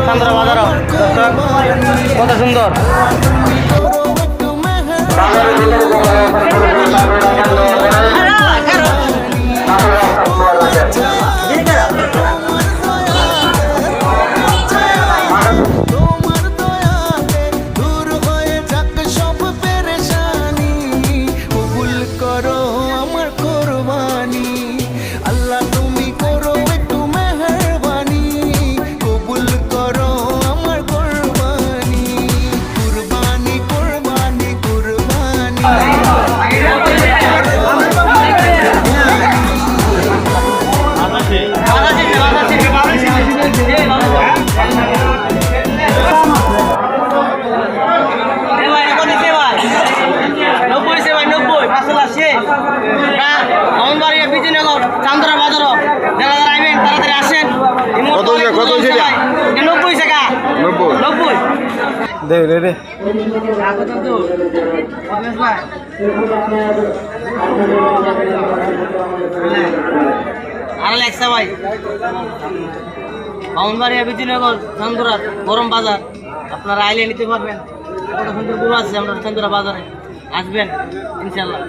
চান্দরা বাজার দর্শক কত সুন্দর। চান্দরা বাজার যারা যারা আইবেন তাড়াতাড়ি আসেন। কত 90 টাকা 90 দে রে রে আর লেখা ভাই বাউনবাড়িয়া বিজয়নগর চান্দরা গরম বাজার আপনারা আইলে নিতে পারবেন। কত সুন্দর গরু আছে আমরা চান্দরা বাজারে, আসবেন ইনশাল্লাহ।